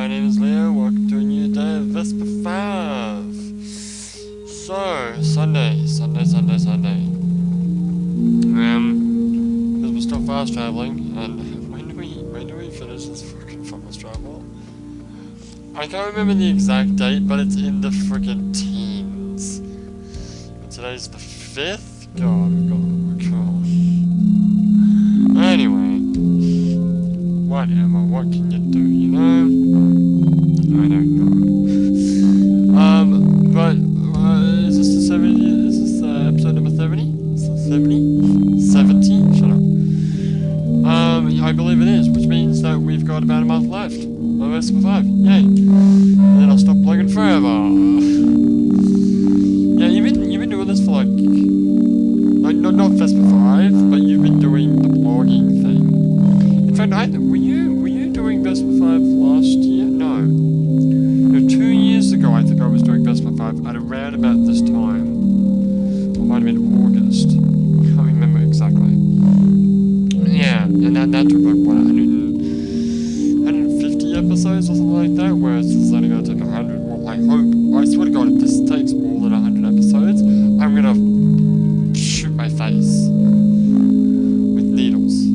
my name is Leo, welcome to a new day of Vesper.5. So, Sunday. Because we're still fast traveling, and when do we finish this freaking fast travel? I can't remember the exact date, but it's in the freaking teens. And today's the 5th? God, we've got anyway, whatever, what can you do, you know? I don't know. But, is this the 70, is this episode number 70? Is this 70? 70? Shut up. I believe it is, which means that we've got about a month left of Vesper.5, yay! And then I'll stop blogging forever. Yeah, you've been doing this for like not Vesper.5, but you've been doing the blogging thing. In fact, were you doing Vesper.5 last year? No. No, 2 years ago I think I was doing Vesper.5 at around about this time. Or it might have been August. I can't remember exactly. Yeah, and that took like what, 150 episodes or something like that, whereas this is only going to take 100. Well, I hope. I swear to God, if this takes more than 100 episodes, I'm going to shoot my face with needles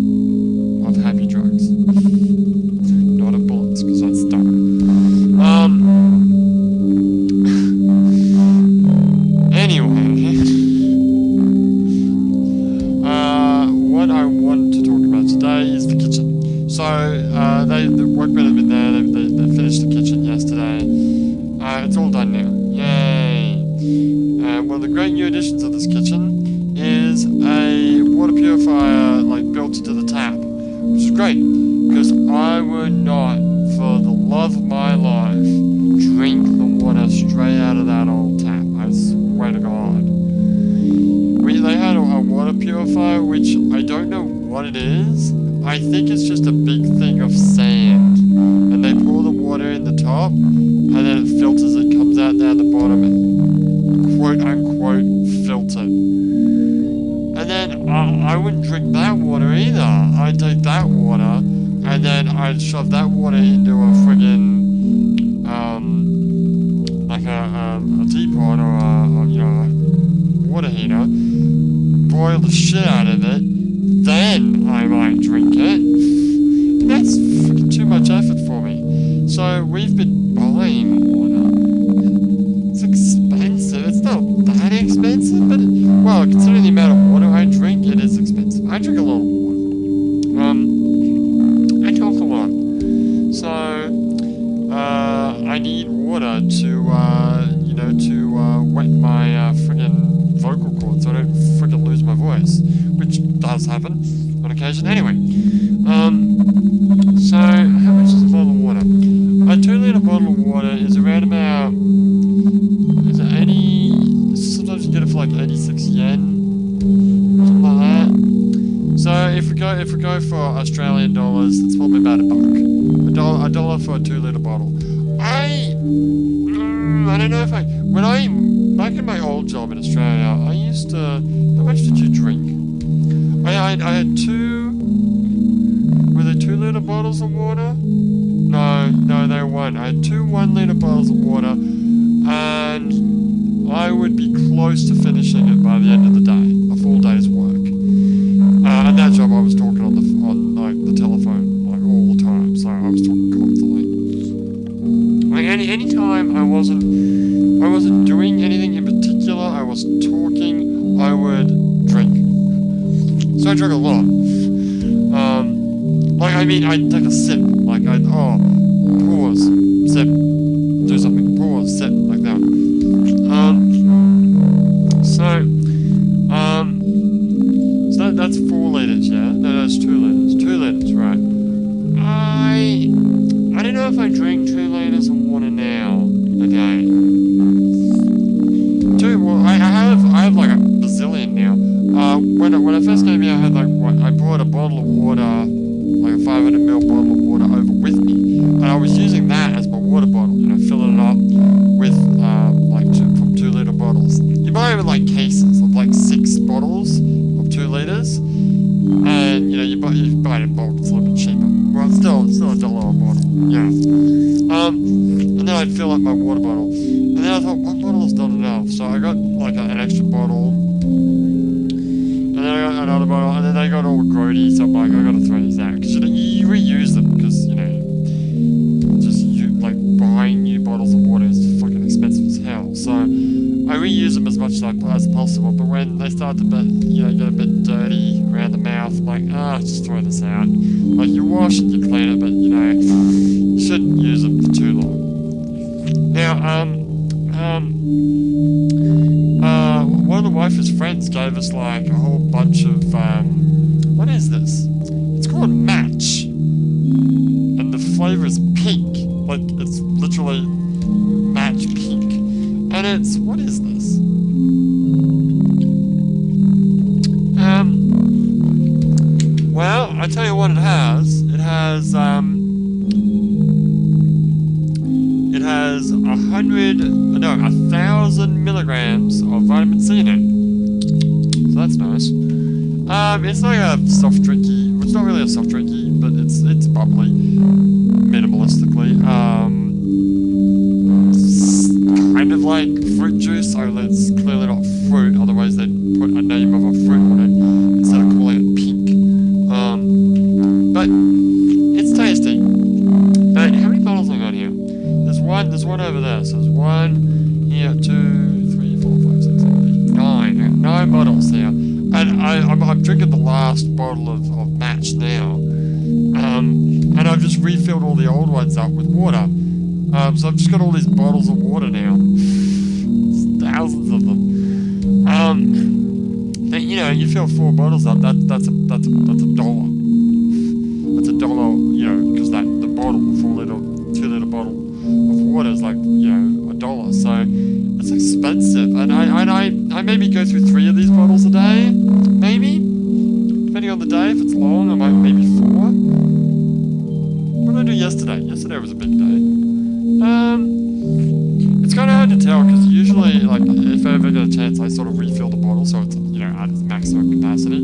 of happy drugs. Not of bullets, because that's dumb. Anyway, what I want to talk about today is the kitchen. So, the workmen have been there, they finished the kitchen yesterday. It's all done now. Yay! One of the great new additions of this kitchen is a water purifier, like, built into the tap, which is great, because I would not, for the love of my life, drink the water straight out of that old tap. I swear to God. They had a water purifier, which I don't know what it is. I think it's just a big thing of sand, and they pour the water in the top, and then it filters it, comes out down the bottom, and quote-unquote filtered. And then I wouldn't drink that water either. I'd take that water, and then I'd shove that water into a friggin' like a teapot or a water heater, boil the shit out of it, then I might drink it. And that's freaking too much effort for me. So we've been buying water. It's expensive. It's not that expensive, but well, considering the amount of water I drink, it is expensive. I drink a lot of water. I talk a lot. So I need water to wet my friggin' vocal cords so I don't friggin' lose my voice, which does happen on occasion. Anyway, so how much is a bottle of water? A 2-litre bottle of water is around about, is it 80, sometimes you get it for like 86 yen, something like that. So if we go for Australian dollars, it's probably about $1. A dollar for a 2-litre bottle. I don't know if back in my old job in Australia, I used to, how much did you drink? I had were they 2-litre bottles of water? No, they weren't. I had 2 1-litre bottles of water, and I would be close to finishing it by the end of the day, a full day's work. At that job I was talking on the telephone, like, all the time, so I was talking constantly. Like, any time I wasn't doing anything in particular, I was talking, I would drink. So I drank a lot. I'd take a sip, like pause, sip, do something, pause, sip, like that. So that's 4 litres, yeah? No, that's 2 litres. 2 litres, right. I don't know if I drink 2 litres of water now a day. I have like a bazillion now. When I first came here, I had I brought a bottle of water, like a 500ml bottle of water over with me, and I was using that as my water bottle, filling it up with from 2-litre bottles. You buy them in cases of 6 bottles of 2 litres, and you buy it in bulk, it's a little bit cheaper. Well, it's still $1 a bottle, yeah. And then I'd fill up my water bottle. And then I thought, one bottle is not enough. So I got like an extra bottle. And then I got another bottle. And then they got all grody. So I'm like, I gotta throw these out. Because you reuse them. Because, like buying new bottles of water is fucking expensive as hell. So I reuse them as much as possible. But when they start to get a bit dirty around the mouth, I'm like, just throw this out. Like, you wash it, you clean it, but you shouldn't use them for too long. Now, one of the wife's friends gave us like a whole bunch of what is this? It's called Match, and the flavor is pink. Like, it's literally Match pink, and it's, what is this? Well, I tell you what it has. It has 1,000 milligrams of vitamin C in it. So that's nice. It's like a soft drinky. It's not really a soft drinky, but it's bubbly, minimalistically. It's kind of like fruit juice, so it's clearly not fruit. Otherwise, they'd put a name of a fruit on it instead of calling it pink. But it's tasty. But how many bottles have I got here? There's one over there. So there's one here, 2, 3, 4, 5, 6, 7, 8, 9. 9 bottles here. And I'm drinking the last bottle of Match now. And I've just refilled all the old ones up with water. So I've just got all these bottles of water now. Thousands of them. But, you fill 4 bottles up, that's $1. That's $1, because the bottle, 2-liter bottle of water is like, $1. So it's expensive. And I maybe go through 3 of these bottles a day, maybe, depending on the day. If it's long, I might maybe 4. What did I do yesterday? Yesterday was a big day. It's kind of hard to tell because usually, like, if I ever get a chance, I sort of refill the bottle so it's at its maximum capacity.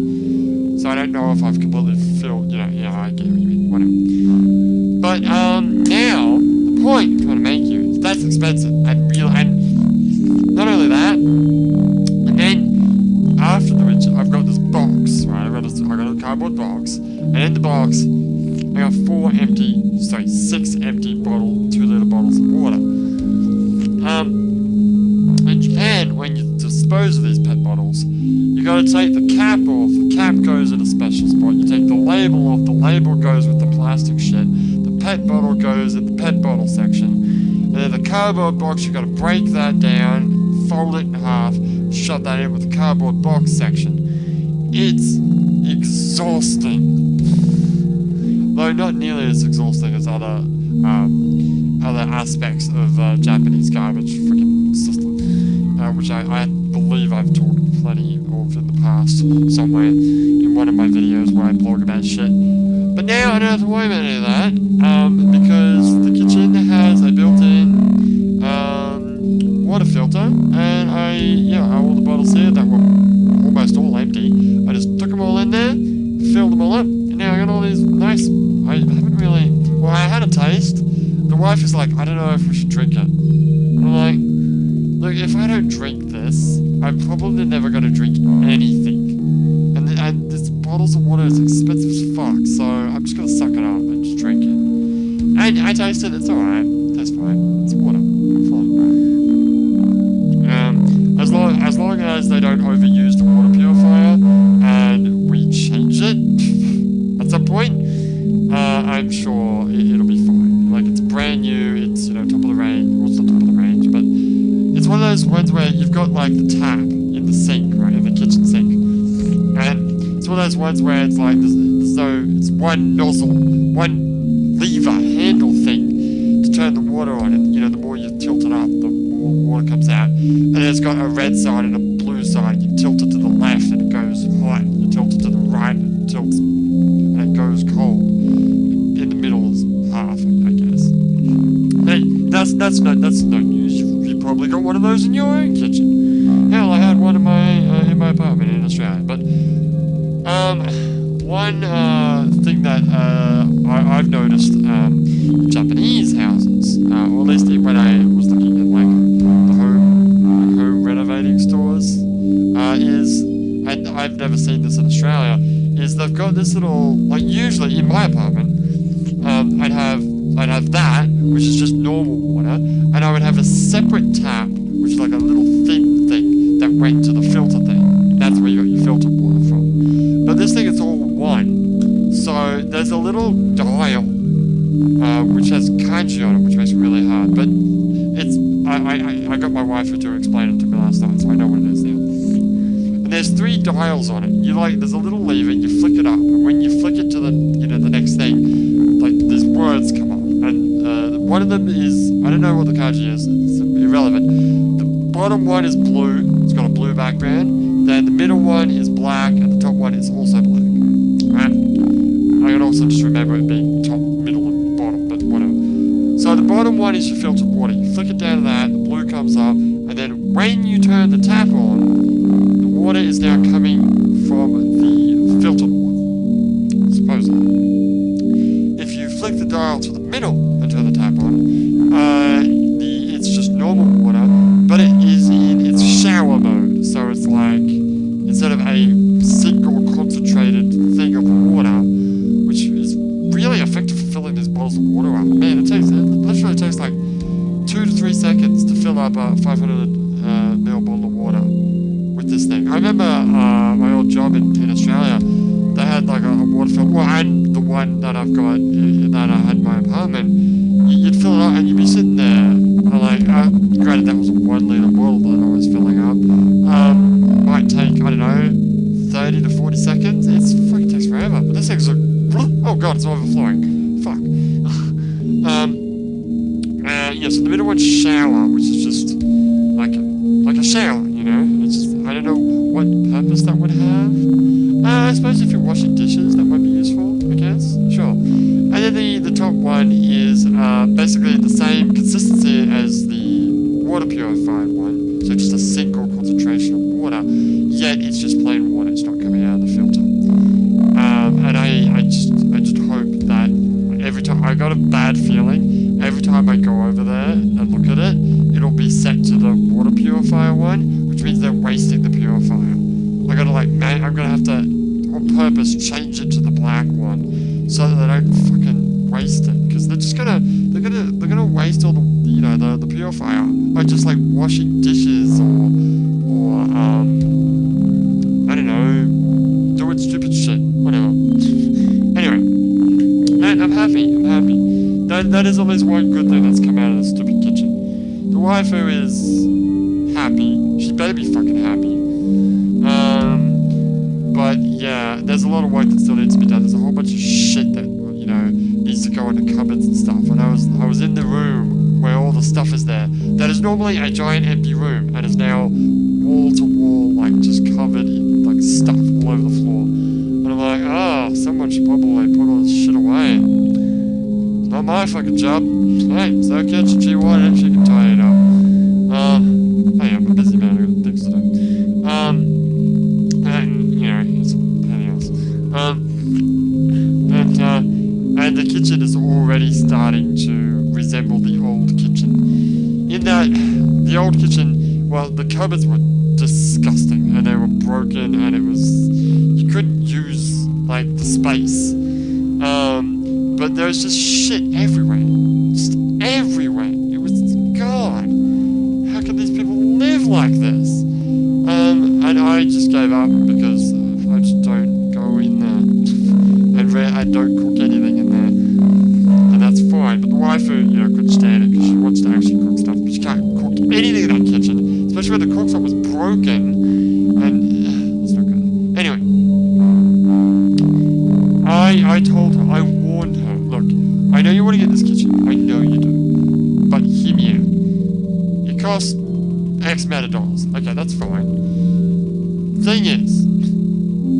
So I don't know if I've completely filled. I get what you mean. Whatever. But now the point I'm trying to make you is that's expensive and not only that, and then after which I've got this box, right? I got a cardboard box, and in the box I got 6 empty 2-liter bottles of water. In Japan, when you dispose of these PET bottles, you gotta take the cap off. The cap goes in a special spot. You take the label off. The label goes with the plastic shit. The PET bottle goes in the PET bottle section. And then the cardboard box, you gotta break that down, fold it in half, shove that in with the cardboard box section. It's exhausting. Though not nearly as exhausting as other aspects of Japanese garbage freaking system, which I believe I've talked plenty of in the past somewhere in one of my videos where I blog about shit. But now I don't have to worry about any of that, because the kitchen has a built-in water filter, and all the bottles here that were almost all empty, I just took them all in there, filled them all up, and now I got all these nice. I haven't really. Well, I had a taste. The wife is like, I don't know if we should drink it. And I'm like, look, if I don't drink this, I'm probably never going to drink anything. And this bottles of water is expensive as fuck, so I'm just going to suck it up and just drink it. And I tasted it, it's alright. It tastes fine. It's water. Fine. As long as they don't overuse the water purifier and we change it at some point, I'm sure it'll be fine. Like, it's brand new, it's, top of the range. Well, it's not top of the range, but it's one of those ones where you've got, like, the tap in the sink, right, in the kitchen sink. And it's one of those ones where it's like, it's one nozzle, one lever, handle thing to turn the water on. And, the more you tilt it up, the more water comes out. And it's got a red side and a blue side. You tilt it to the left and it goes hot. You tilt it to the right and it tilts and it goes cold. In the middle is half, I guess. Hey, that's no news. You probably got one of those in your own kitchen. Hell, I had one in my apartment in Australia. But one thing that I've noticed in Japanese houses, this little, like usually in my apartment, I'd have that, which is just normal water, and I would have a separate tap, which is like a little thin thing that went to the filter thing. That's where you got your filtered water from. But this thing is all one. So there's a little dial, which has kanji on it, which makes it really hard. But it's, I got my wife to explain it to me last night, so I know what it is now. And there's 3 dials on it. There's a little lever, you flick it up, and when you flick it to the, the next thing, like, these words come up. And one of them is, I don't know what the kanji is, it's irrelevant. The bottom one is blue, it's got a blue background. Then the middle one is black, and the top one is also black. Right? I can also just remember it being top, middle, and bottom, but whatever. So the bottom one is your filtered water. You flick it down to that, the blue comes up, and then when you turn the tap on, the water is now coming from the filtered water, supposedly. If you flick the dial to the middle and turn the tap on, it's just normal water, but it is in its shower mode. So it's like, instead of a single concentrated thing of water, which is really effective for filling these bottles of water up. Man, it literally takes like 2 to 3 seconds to fill up a 500 ml bottle of water with this thing. I remember my old job in Australia, they had like a water filter, and the one that I've got, that I had in my apartment, you'd fill it up and you'd be sitting there, granted that was a 1 litre bottle that I was filling up, might take, I don't know, 30 to 40 seconds. It fucking takes forever, but this thing's like, oh god, it's overflowing. Fuck. Yeah, so the middle one's shower, which is just like a shower, it's just, I don't know what purpose that would have. I suppose if you're washing dishes, that might be useful, I guess, sure. And then the top one is basically the same consistency as the water purified one, so just a single concentration of water, yet it's just plain water, it's not coming out of the filter. And I just hope that every time, I got a bad feeling, every time I go over there and look at it, it'll be set to the water purifier one, which means they're wasting the purifier. I'm gonna have to, on purpose, change it to the black one, so that they don't fucking waste it, because they're gonna waste all the, the purifier by just like washing dishes or I don't know, doing stupid shit, whatever. Anyway, man, I'm happy. That is at least one good thing that's come out of the stupid kitchen. The waifu is happy. She better be fucking happy. But yeah, there's a lot of work that still needs to be done. There's a whole bunch of shit that, needs to go into cupboards and stuff. And I was in the room where all the stuff is there. That is normally a giant empty room and is now wall to wall, like just covered in like stuff all over the floor. And I'm like, someone should probably put all this shit away. It's not my fucking job. Hey, so kitchen, she wanted it, she can tie it up. Hey, I'm a busy man, I've got things to do. And, it's anything else. And the kitchen is already starting to resemble the old kitchen. In that, the old kitchen, well, the cupboards were disgusting, and they were broken, and you couldn't use, like, the space. But there was just shit everywhere. Just everywhere. It was, God, how can these people live like this? And I just gave up because I just don't go in there. And I don't cook anything in there. And that's fine. But the waifu, couldn't stand it because she wants to actually cook stuff. But she can't cook anything in that kitchen. Especially when the cooktop was broken. And it's not good. Anyway. I told her, I warned her, look, I know you want to get this kitchen. I know you do. But hear me out. It costs X amount of dollars. Okay, that's fine. Thing is,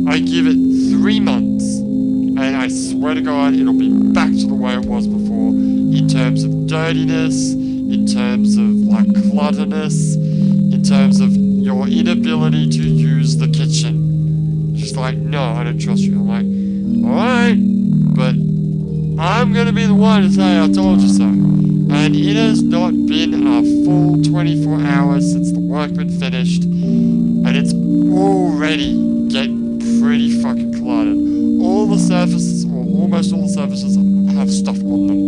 I give it 3 months, and I swear to God, it'll be back to the way it was before, in terms of dirtiness, in terms of, like, clutterness, in terms of your inability to use the kitchen. She's like, no, I don't trust you. I'm like, alright, but I'm gonna be the one to say I told you so. And it has not been a full 24 hours since the work been finished, and it's already getting pretty fucking cluttered. All the services have stuff on them.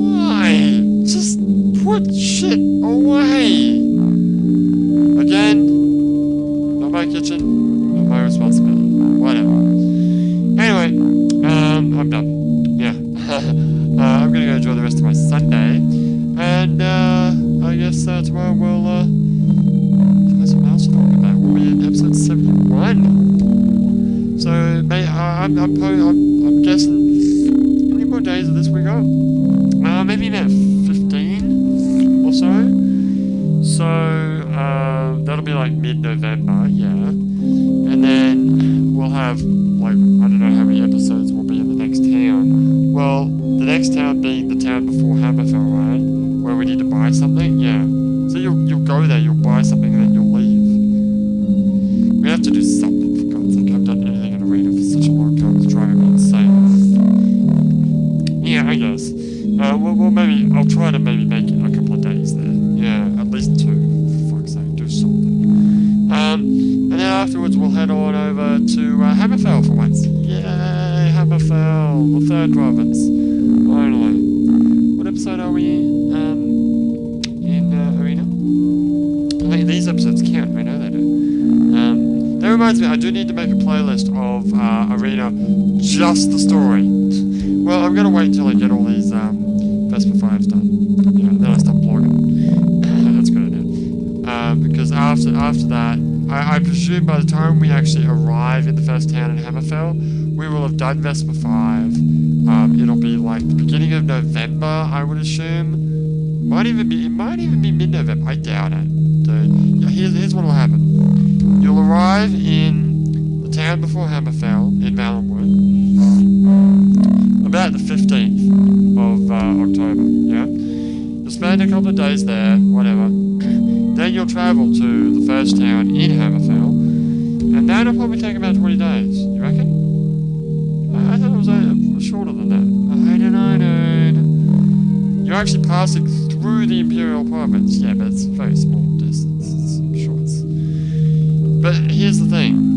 Why? Just put shit away. Again, not my kitchen, not my responsibility. Whatever. Anyway, I'm done. Yeah. I'm gonna go enjoy the rest of my Sunday. And, I guess, tomorrow we'll, find something else to talk about. We'll be in episode 71. So, I'm guessing, how many more days of this we got? Maybe about 15 or so. So, that'll be like mid-November, yeah. And then we'll have, like, I don't know how many episodes will be in the next town. Well, the next town being the town before Hammerfell, right? Where we need to buy something, yeah. So you'll go there, you'll buy something, and then you'll leave. We have to do something, for God's sake. I haven't done anything in Arena for such a long time. It's driving me insane. Yeah, I guess. Well, maybe, I'll try to maybe make it a couple of days there. Yeah, at least 2, for fuck's sake, do something. And then afterwards we'll head on over to Hammerfell for once. Yay, Hammerfell, the 3rd province. Finally. What episode are we in Arena? I think these episodes count, I know they do. That reminds me, I do need to make a playlist of Arena, just the story. Well, I'm gonna wait until I get all these Vesper.5 done. Yeah, then I stop blogging. That's a good idea. Because after that, I presume by the time we actually arrive in the first town in Hammerfell, we will have done Vesper.5. It'll be like the beginning of November, I would assume. It might even be mid-November. I doubt it. Dude. Yeah, here's what'll happen. You'll arrive in the town before Hammerfell in Valenwood about the 15th of October. Yeah. You'll spend a couple of days there, whatever. Then you'll travel to the first town in Hammerfell, and that'll probably take about 20 days. You reckon? I thought it was shorter than that. I don't know, dude. You're actually passing through the Imperial Province. Yeah, but it's a very small distance. I'm sure it's... But here's the thing.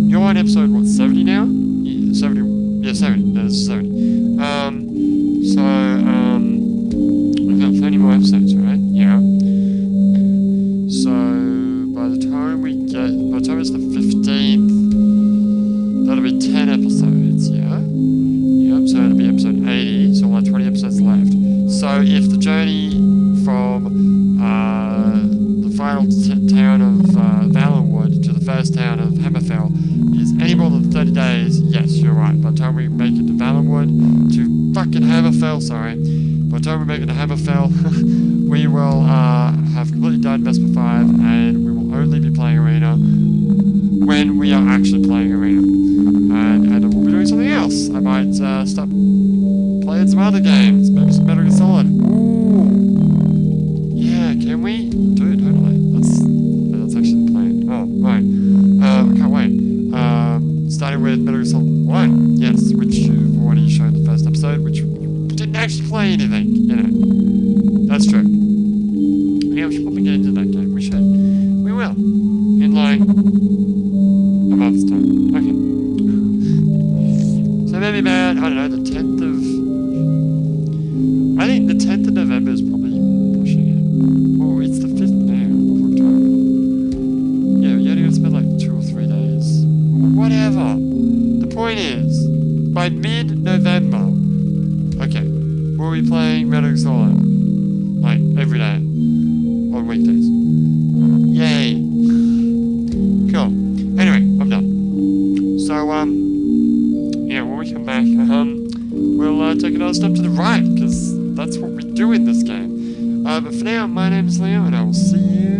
You're on episode, what, 70 now? Yeah, 70. Yeah, 70. No, this is 70. We've got 30 more episodes, right? Yeah. So, by the time it's the 15th, that'll be 10 episodes, yeah? Yep, so it'll be episode 80, so we'll have 20 episodes left. So if the journey from the final town of Valenwood to the first town of Hammerfell is any more than 30 days, yes, you're right. By the time we make it to Valenwood, to fucking Hammerfell, sorry. By the time we make it to Hammerfell, we will have completely done Vesper.5, and we will only be playing Arena when we are actually playing Arena. And we'll be doing something else. I might start playing some other games, maybe some Metal Gear Solid. Ooh. Yeah, can we? Dude, totally. That's actually the plan. Oh, right. Can't wait. Starting with Metal Gear Solid 1, yes, which you've already shown the first episode, which didn't actually play anything, you know. That's true. Yeah, we should probably get into that game. We should. We will. In like a month's time. Okay. So maybe about, I don't know, the 10th of... I think the 10th of November is probably pushing it. Oh, it's the 5th now of October. Yeah, you're only going to spend like 2 or 3 days. Whatever. The point is, by mid-November, okay, we'll be playing Metal Gear Solid, like, every day, on weekdays. Yay! Cool. Anyway, I'm done. So, yeah, when we come back, we'll take another step to the right, because that's what we do in this game. But for now, my name is Leo, and I will see you